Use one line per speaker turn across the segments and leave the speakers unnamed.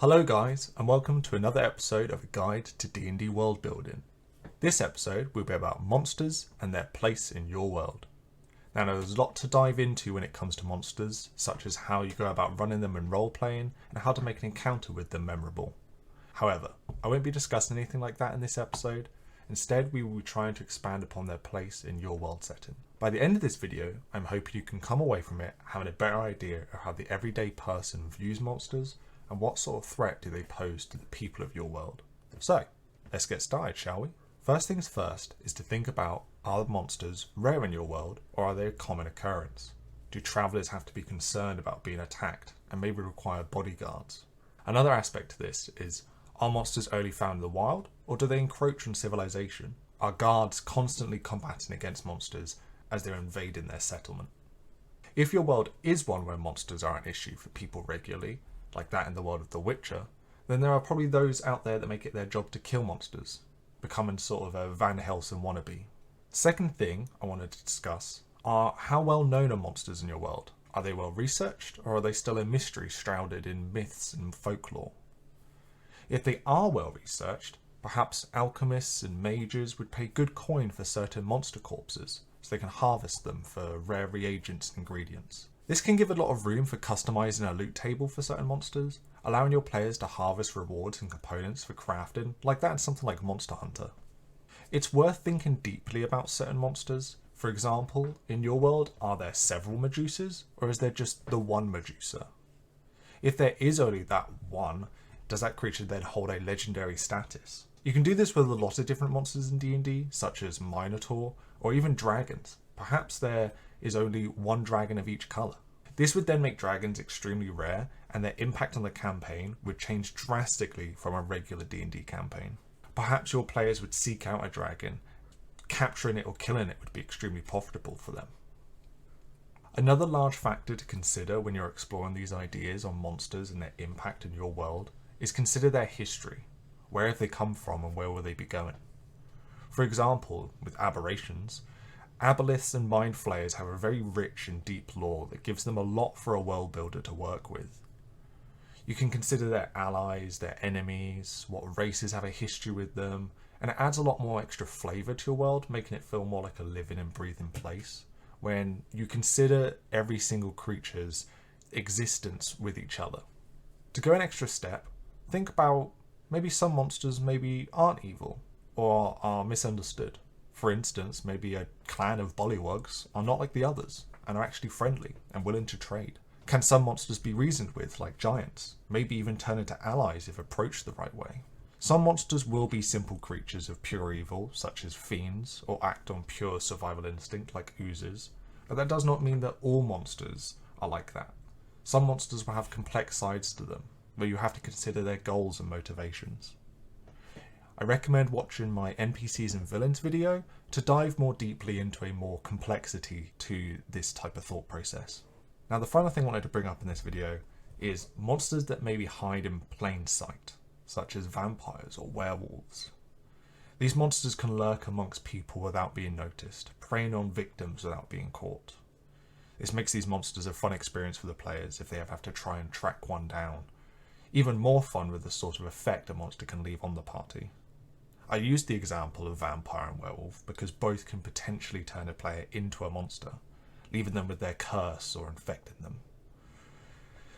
Hello guys, and welcome to another episode of a guide to D&D Worldbuilding. This episode will be about monsters and their place in your world. Now there's a lot to dive into when it comes to monsters, such as how you go about running them in role-playing and how to make an encounter with them memorable. However, I won't be discussing anything like that in this episode. Instead, we will be trying to expand upon their place in your world setting. By the end of this video, I'm hoping you can come away from it having a better idea of how the everyday person views monsters and what sort of threat do they pose to the people of your world. So, let's get started, shall we? First things first is to think about, are monsters rare in your world or are they a common occurrence? Do travellers have to be concerned about being attacked and maybe require bodyguards? Another aspect to this is, are monsters only found in the wild or do they encroach on civilization? Are guards constantly combating against monsters as they're invading their settlement? If your world is one where monsters are an issue for people regularly, like that in the world of The Witcher, then there are probably those out there that make it their job to kill monsters, becoming sort of a Van Helsing wannabe. Second thing I wanted to discuss are how well known are monsters in your world? Are they well researched or are they still a mystery shrouded in myths and folklore? If they are well researched, perhaps alchemists and mages would pay good coin for certain monster corpses so they can harvest them for rare reagents and ingredients. This can give a lot of room for customizing a loot table for certain monsters, allowing your players to harvest rewards and components for crafting, like that in something like Monster Hunter. It's worth thinking deeply about certain monsters. For example, in your world, are there several Medusas, or is there just the one Medusa? If there is only that one, does that creature then hold a legendary status? You can do this with a lot of different monsters in D&D, such as Minotaur, or even dragons. Perhaps there is only one dragon of each colour. This would then make dragons extremely rare, and their impact on the campaign would change drastically from a regular D&D campaign. Perhaps your players would seek out a dragon. Capturing it or killing it would be extremely profitable for them. Another large factor to consider when you're exploring these ideas on monsters and their impact in your world is consider their history. Where have they come from and where will they be going? For example, with aberrations, aboliths and mind flayers have a very rich and deep lore that gives them a lot for a world builder to work with. You can consider their allies, their enemies, what races have a history with them, and it adds a lot more extra flavour to your world, making it feel more like a living and breathing place when you consider every single creature's existence with each other. To go an extra step, think about maybe some monsters maybe aren't evil or are misunderstood. For instance, maybe a clan of bullywugs are not like the others and are actually friendly and willing to trade. Can some monsters be reasoned with, like giants, maybe even turn into allies if approached the right way? Some monsters will be simple creatures of pure evil, such as fiends, or act on pure survival instinct like oozes, but that does not mean that all monsters are like that. Some monsters will have complex sides to them, where you have to consider their goals and motivations. I recommend watching my NPCs and Villains video to dive more deeply into a more complexity to this type of thought process. Now the final thing I wanted to bring up in this video is monsters that maybe hide in plain sight, such as vampires or werewolves. These monsters can lurk amongst people without being noticed, preying on victims without being caught. This makes these monsters a fun experience for the players if they ever have to try and track one down. Even more fun with the sort of effect a monster can leave on the party. I used the example of vampire and werewolf because both can potentially turn a player into a monster, leaving them with their curse or infecting them.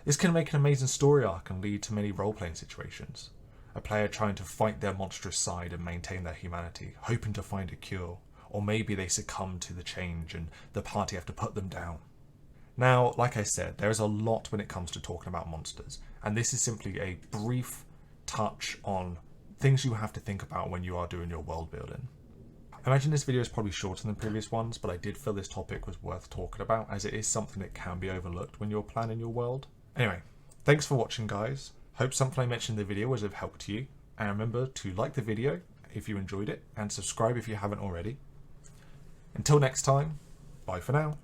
This can make an amazing story arc and lead to many role-playing situations. A player trying to fight their monstrous side and maintain their humanity, hoping to find a cure, or maybe they succumb to the change and the party have to put them down. Now, like I said, there is a lot when it comes to talking about monsters, and this is simply a brief touch on things you have to think about when you are doing your world building. I imagine this video is probably shorter than previous ones, but I did feel this topic was worth talking about as it is something that can be overlooked when you're planning your world. Anyway, thanks for watching guys. Hope something I mentioned in the video was of help to you. And remember to like the video if you enjoyed it and subscribe if you haven't already. Until next time, bye for now.